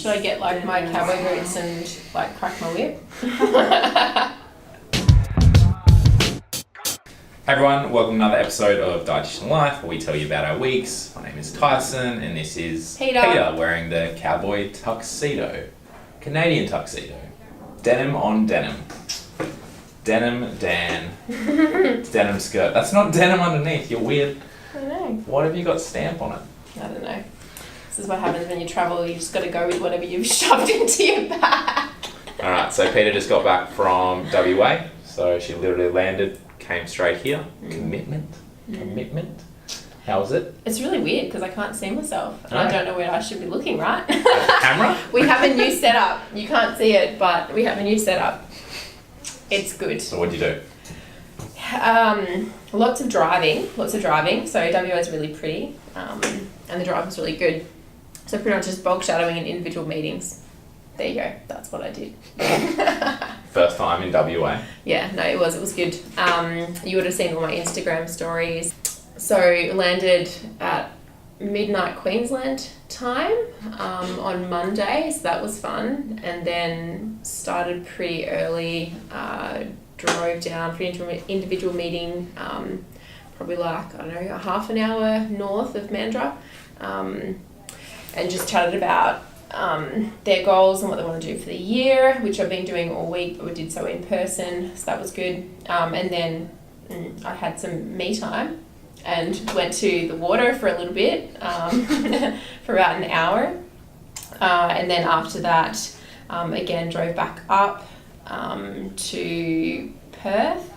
Should I get like my cowboy boots and like crack my whip? Hey everyone, welcome to another episode of Dietitian Life, where we tell you about our weeks. My name is Tyson, and this is Peter wearing the cowboy tuxedo. Canadian tuxedo. Denim on denim. Denim Dan. Denim skirt. That's not denim underneath, you're weird. I don't know. What have you got stamped on it? I don't know. This is what happens when you travel. You just got to go with whatever you've shoved into your bag. Alright, so Peter just got back from WA. So she literally landed, came straight here. Commitment. How was it? It's really weird because I can't see myself. And I don't know where I should be looking, right? Camera? We have a new setup. You can't see it, but we have a new setup. It's good. So what'd you do? Lots of driving. So WA is really pretty, and the drive was really good. So pretty much just bulk shadowing in individual meetings. There you go. That's what I did. First time in WA? Yeah, no, it was good. You would have seen all my Instagram stories. So landed at midnight Queensland time on Monday, so that was fun. And then started pretty early, drove down for an individual meeting, probably like, I don't know, a half an hour north of Mandurah, and just chatted about their goals and what they want to do for the year, which I've been doing all week, but we did so in person, so that was good. And then I had some me time and went to the water for a little bit, for about an hour. And then after that, again, drove back up to Perth.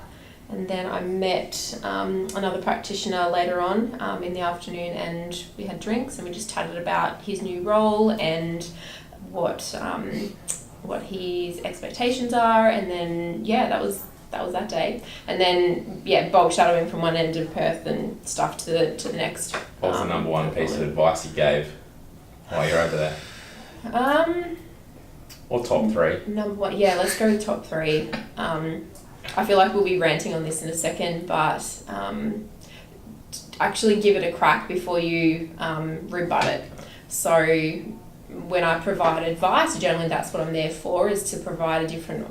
And then I met another practitioner later on in the afternoon, and we had drinks and we just chatted about his new role and what his expectations are. And then that was that day. And then bulk shadowing from one end of Perth and stuff to the next. What was the number one piece of advice you gave while you're over there? Or top three? Number one, let's go with top three. I feel like we'll be ranting on this in a second, but actually give it a crack before you rebut it. So when I provide advice, generally that's what I'm there for, is to provide a different,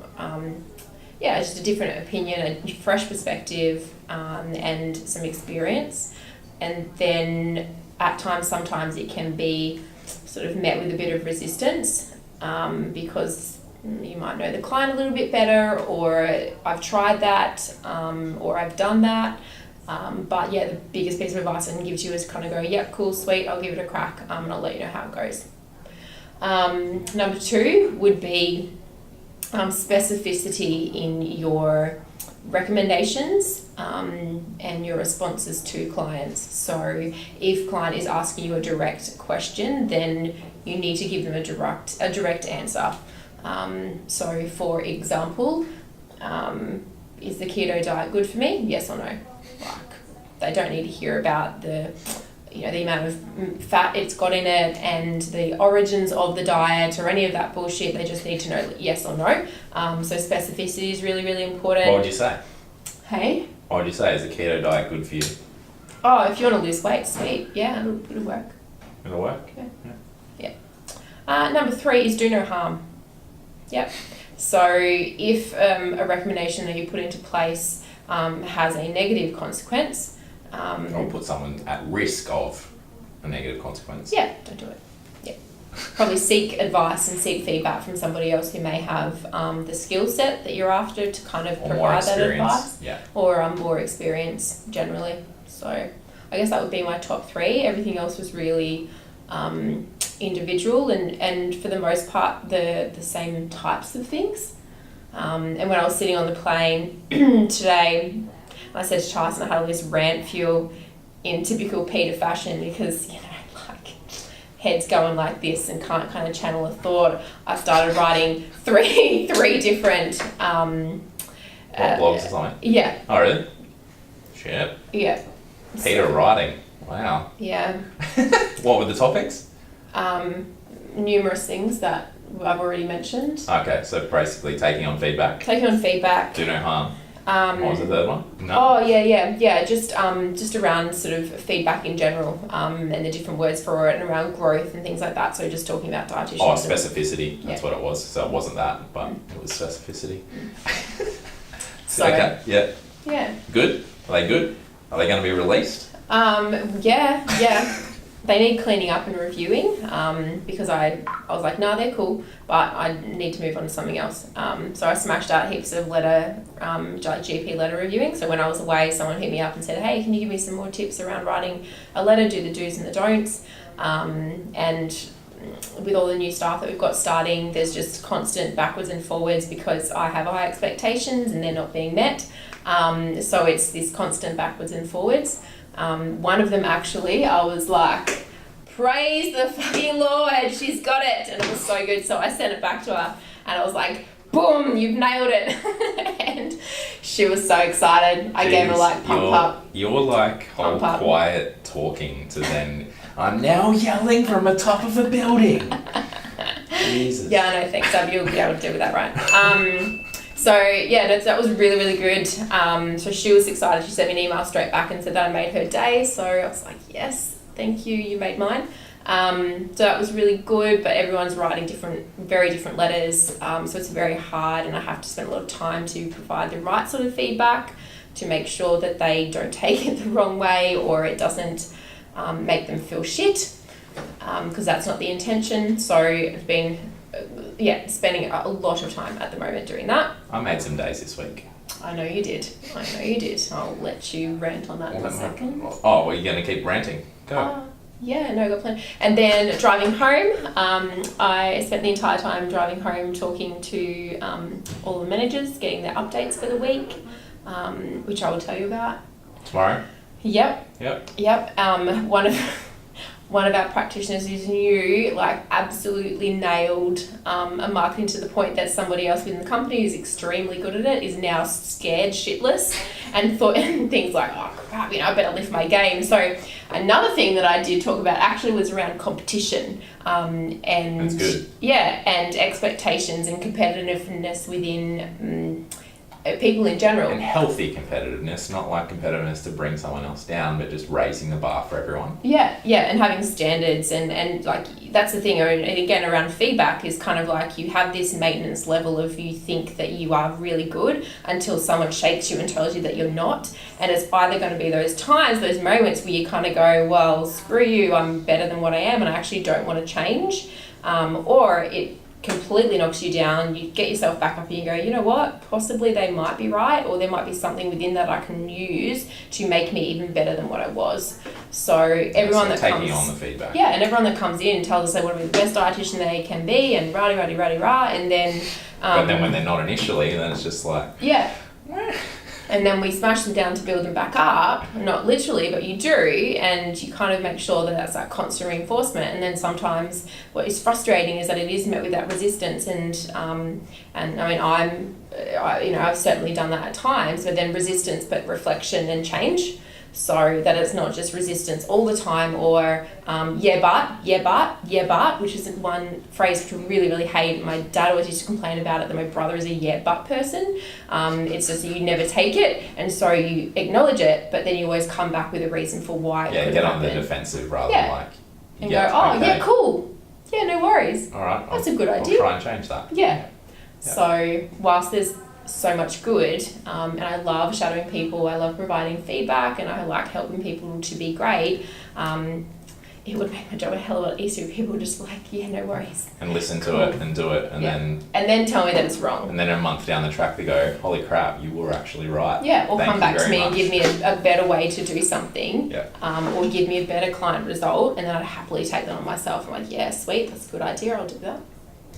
just a different opinion, a fresh perspective, and some experience. And then at times, sometimes it can be sort of met with a bit of resistance, because you might know the client a little bit better, or I've tried that, or I've done that. But the biggest piece of advice I can give to you is kind of go, yep, cool, sweet, I'll give it a crack, and I'll let you know how it goes. Number two would be specificity in your recommendations and your responses to clients. So if client is asking you a direct question, then you need to give them a direct answer. So for example, is the keto diet good for me? Yes or no? Like, they don't need to hear about the amount of fat it's got in it and the origins of the diet or any of that bullshit. They just need to know yes or no. So specificity is really, really important. What would you say? Hey? What would you say? Is the keto diet good for you? Oh, if you want to lose weight, sweet. Yeah, it'll work. It'll work? Yeah. Number three is do no harm. Yep. So if a recommendation that you put into place has a negative consequence, or put someone at risk of a negative consequence. Yeah, don't do it. Yeah. Probably seek advice and seek feedback from somebody else who may have the skill set that you're after to kind of provide that advice. Yeah. Or more experience generally. So I guess that would be my top three. Everything else was really individual and for the most part the same types of things. And when I was sitting on the plane today, I said to Tyson, I had all this rant fuel in typical Peter fashion because, like head's going like this and can't kind of channel a thought. I started writing three different blogs or something? Yeah. Oh really? Shit. Yeah. Peter writing. Wow. Yeah. What were the topics? Numerous things that I've already mentioned. Okay, so basically taking on feedback. Do no harm. What was the third one? No. Oh yeah. Just around sort of feedback in general, and the different words for it, and around growth and things like that. So just talking about dietitians. Oh, specificity. That's what it was. So it wasn't that, but it was specificity. So okay. Yeah. Yeah. Good. Are they good? Are they going to be released? Yeah. They need cleaning up and reviewing, because I was like, no, they're cool, but I need to move on to something else. So I smashed out heaps of letter, like GP letter reviewing. So when I was away, someone hit me up and said, hey, can you give me some more tips around writing a letter, do the do's and the don'ts. And with all the new staff that we've got starting, there's just constant backwards and forwards because I have high expectations and they're not being met. So it's this constant backwards and forwards. One of them actually, I was like, praise the fucking Lord, she's got it. And it was so good. So I sent it back to her and I was like, boom, you've nailed it. And she was so excited. I gave her like pump up. You're like whole quiet talking to then, I'm now yelling from the top of a building. Jesus. Yeah, no, thanks. You'll be able to deal with that, right? So yeah, that was really, really good. So she was excited. She sent me an email straight back and said that I made her day. So I was like, yes, thank you. You made mine. So that was really good, but everyone's writing very different letters. So it's very hard and I have to spend a lot of time to provide the right sort of feedback to make sure that they don't take it the wrong way or it doesn't make them feel shit, because that's not the intention. So I've been spending a lot of time at the moment doing that. I made some days this week. I know you did. I'll let you rant on that in a second. Oh, well, you're going to keep ranting. Go. Yeah, no, got plenty. And then driving home, I spent the entire time driving home talking to all the managers, getting their updates for the week, which I will tell you about. Tomorrow? Yep. One of our practitioners who's new, like absolutely nailed a marketing to the point that somebody else within the company who's extremely good at it is now scared shitless and thought things like, oh crap, I better lift my game. So another thing that I did talk about actually was around competition, and that's good. Yeah, and expectations and competitiveness within people in general. And healthy competitiveness, not like competitiveness to bring someone else down, but just raising the bar for everyone. Yeah, and having standards and like, that's the thing, and again, around feedback is kind of like you have this maintenance level of you think that you are really good until someone shakes you and tells you that you're not. And it's either going to be those times, those moments where you kind of go, well, screw you, I'm better than what I am and I actually don't want to change. Or it completely knocks you down, you get yourself back up and you go, you know what, possibly they might be right, or there might be something within that I can use to make me even better than what I was. So everyone that taking on the feedback. Yeah, and everyone that comes in tells us they want to be the best dietitian they can be and rah, and then but then when they're not initially, then it's just like, yeah. And then we smash them down to build them back up, not literally, but you do, and you kind of make sure that that's that constant reinforcement. And then sometimes what is frustrating is that it is met with that resistance, and I mean, I've certainly done that at times, but then resistance, but reflection and change. So that it's not just resistance all the time, or yeah but, which is one phrase which I really, really hate. My dad always used to complain about it, that my brother is a yeah but person. It's just you never take it, and so you acknowledge it, but then you always come back with a reason for why it could get happen. on the defensive rather than like, and go, oh okay. Yeah, cool, yeah, no worries, all right, that's a good idea, I'll try and change that. Yeah. So whilst there's so much good, and I love shadowing people, I love providing feedback, and I like helping people to be great, it would make my job a hell of a lot easier if people were just like, yeah, no worries. And listen to it and do it, and then tell me that it's wrong. And then a month down the track they go, holy crap, you were actually right. Yeah, or come back to me and give me a better way to do something, or give me a better client result, and then I'd happily take that on myself. I'm like, yeah, sweet, that's a good idea, I'll do that.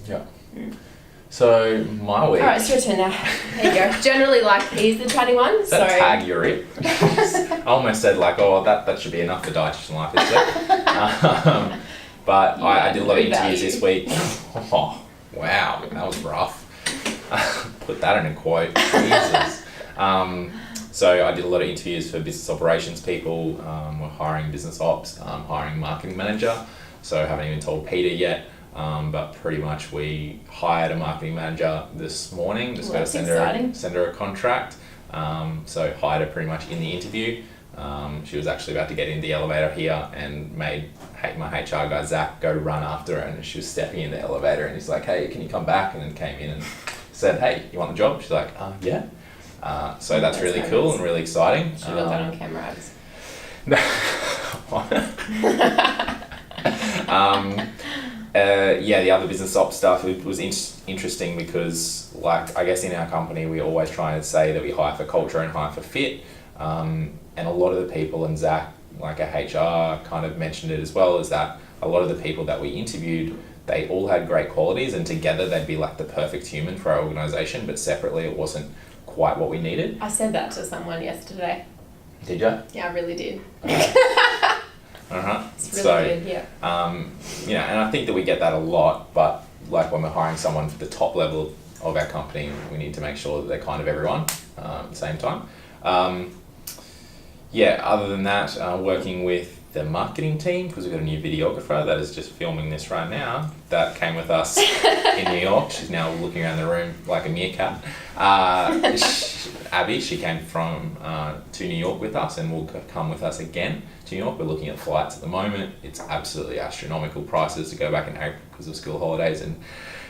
Yeah. So my week. Alright, it's your turn now. There you go. Generally, like, he's the chatty one. Is that tag you're in? I almost said like, oh, that should be enough for Dietitian Life, is it? But I did a lot of interviews this week. Oh, wow, that was rough. Put that in a quote. Jesus. So I did a lot of interviews for business operations people. We're hiring business ops, hiring marketing manager. So I haven't even told Peter yet. But pretty much we hired a marketing manager this morning. Just got to send her a contract. So hired her pretty much in the interview. She was actually about to get in the elevator here and made my HR guy Zach go run after her, and she was stepping in the elevator and he's like, hey, can you come back? And then came in and said, hey, you want the job? She's like, yeah. So that's really cool and really exciting. Should have got that on camera, Abs. No. The other business ops stuff, it was interesting because, like, I guess in our company we always try and say that we hire for culture and hire for fit, and a lot of the people, and Zach, like our HR, kind of mentioned it as well, is that a lot of the people that we interviewed, they all had great qualities, and together they'd be like the perfect human for our organisation, but separately it wasn't quite what we needed. I said that to someone yesterday. Did you? Yeah, I really did. It's really good, yeah. And I think that we get that a lot, but like when we're hiring someone for the top level of our company, we need to make sure that they're kind of everyone at the same time. Other than that, working with the marketing team, because we've got a new videographer that is just filming this right now, that came with us in New York. She's now looking around the room like a meerkat. Abby, she came from to New York with us and will come with us again to New York. We're looking at flights at the moment. It's absolutely astronomical prices to go back in April because of school holidays and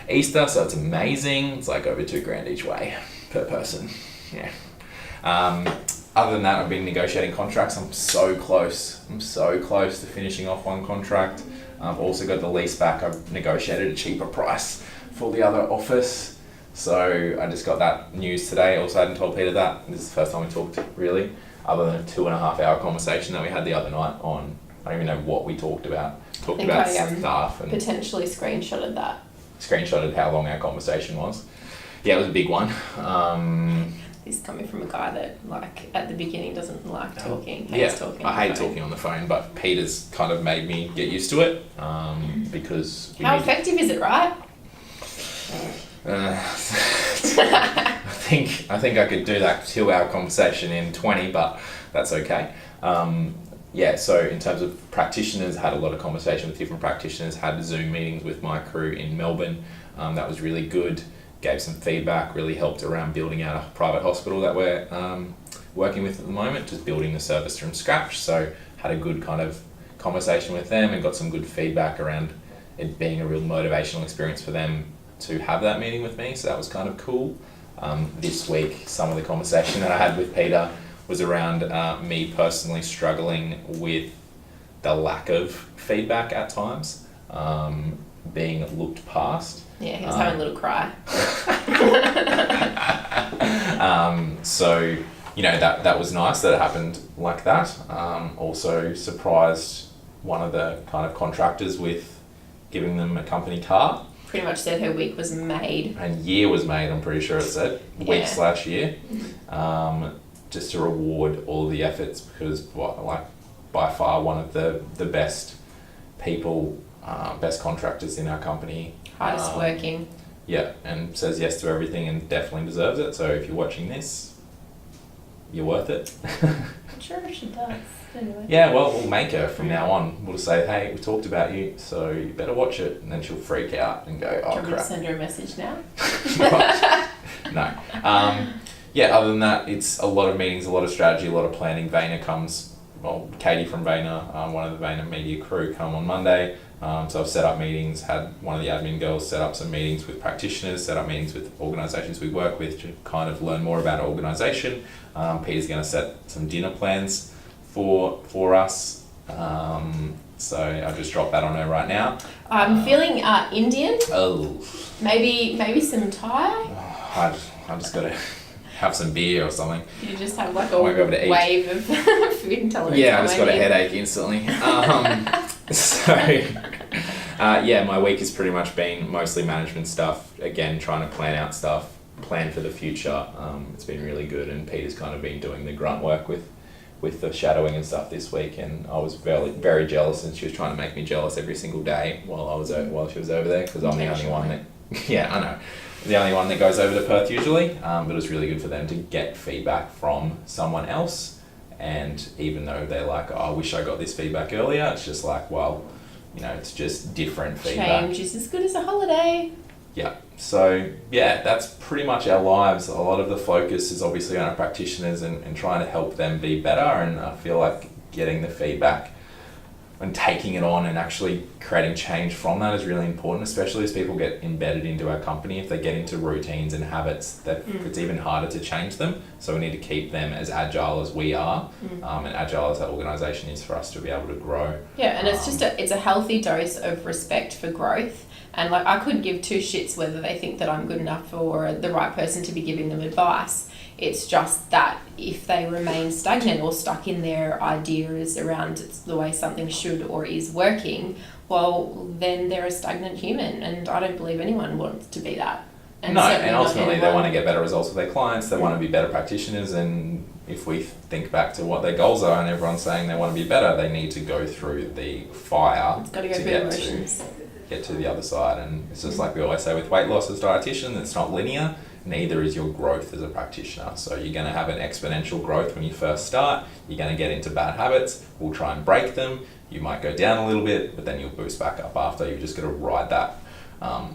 Easter, so it's amazing. It's like over $2,000 each way per person. Yeah. Other than that, I've been negotiating contracts. I'm so close to finishing off one contract. I've also got the lease back. I've negotiated a cheaper price for the other office. So I just got that news today. Also, I hadn't told Peter that. This is the first time we talked, really, other than a 2.5 hour conversation that we had the other night on, I don't even know what we talked about. Talked about stuff and potentially screenshotted that. Screenshotted how long our conversation was. Yeah, it was a big one. This is coming from a guy that, like, at the beginning doesn't like talking. I hate talking on the phone, but Peter's kind of made me get used to it because... How effective is it, right? I think I could do that 2 hour conversation in 20, but that's okay. So in terms of practitioners, had a lot of conversation with different practitioners, had Zoom meetings with my crew in Melbourne. That was really good. Gave some feedback, really helped around building out a private hospital that we're working with at the moment, just building the service from scratch. So had a good kind of conversation with them and got some good feedback around it being a real motivational experience for them to have that meeting with me. So that was kind of cool. This week, some of the conversation that I had with Peter was around me personally struggling with the lack of feedback at times, being looked past. Yeah, he was having a little cry. So, that was nice that it happened like that. Also surprised one of the kind of contractors with giving them a company car. Pretty much said her week was made. And year was made, I'm pretty sure it said. Week/year. Just to reward all of the efforts, because by far one of the best people, best contractors in our company. Hardest working. Yeah, and says yes to everything and definitely deserves it. So if you're watching this, you're worth it. I'm sure she does. Anyway. Yeah, well, we'll make her from now on. We'll say, hey, we talked about you, so you better watch it. And then she'll freak out and go, oh, crap. Do you want me to send her a message now? No. Other than that, it's a lot of meetings, a lot of strategy, a lot of planning. Katie from Vayner, one of the Vayner media crew, come on Monday. So I've set up meetings, had one of the admin girls set up some meetings with practitioners, set up meetings with organisations we work with to kind of learn more about our organisation. Peter's going to set some dinner plans for us. So I'll just drop that on her right now. I'm feeling Indian. Oh. Maybe some Thai. I just got to have some beer or something. You just have like a wave of food intolerance. Yeah, I just got a headache instantly. My week has pretty much been mostly management stuff. Again, trying to plan out stuff, plan for the future. It's been really good, and Peter's kind of been doing the grunt work with the shadowing and stuff this week, and I was very, very jealous, and she was trying to make me jealous every single day while she was over there, because I'm the only one that... Yeah, I know. The only one that goes over to Perth usually, but it was really good for them to get feedback from someone else. And even though they're like, oh, I wish I got this feedback earlier, it's just like, well, it's just different feedback. Change is as good as a holiday. Yeah. So yeah, that's pretty much our lives. A lot of the focus is obviously on our practitioners and trying to help them be better. And I feel like getting the feedback and taking it on and actually creating change from that is really important, especially as people get embedded into our company. If they get into routines and habits, that it's even harder to change them. So we need to keep them as agile as we are, and agile as that organisation is for us to be able to grow. Yeah, and it's just it's a healthy dose of respect for growth. And like, I couldn't give two shits whether they think that I'm good enough or the right person to be giving them advice. It's just that if they remain stagnant or stuck in their ideas around the way something should or is working, well, then they're a stagnant human, and I don't believe anyone wants to be that. And no, and ultimately they want to get better results with their clients, they want to be better practitioners, and if we think back to what their goals are and everyone's saying they want to be better, they need to go through the fire get to the other side. And it's just like we always say with weight loss as dietitian, it's not linear, neither is your growth as a practitioner. So you're going to have an exponential growth when you first start, you're going to get into bad habits, we'll try and break them, you might go down a little bit, but then you'll boost back up after. You're just going to ride that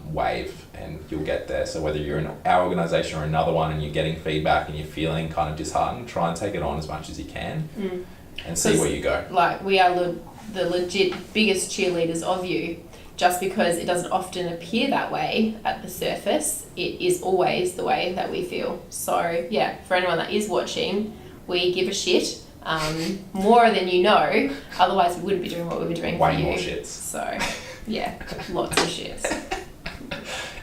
wave and you'll get there. So whether you're in our organisation or another one and you're getting feedback and you're feeling kind of disheartened, try and take it on as much as you can and see where you go. Like, we are the legit biggest cheerleaders of you. Just because it doesn't often appear that way at the surface, it is always the way that we feel. So yeah, for anyone that is watching, we give a shit, more than you know, otherwise we wouldn't be doing what we've been doing for you. Way more shits. So yeah, lots of shits.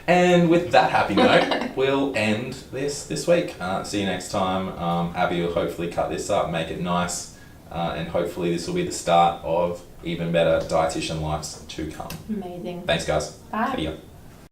And with that happy note, we'll end this week. See you next time. Abby will hopefully cut this up, make it nice, and hopefully this will be the start of even better dietitian lives to come. Amazing. Thanks, guys. Bye. See ya.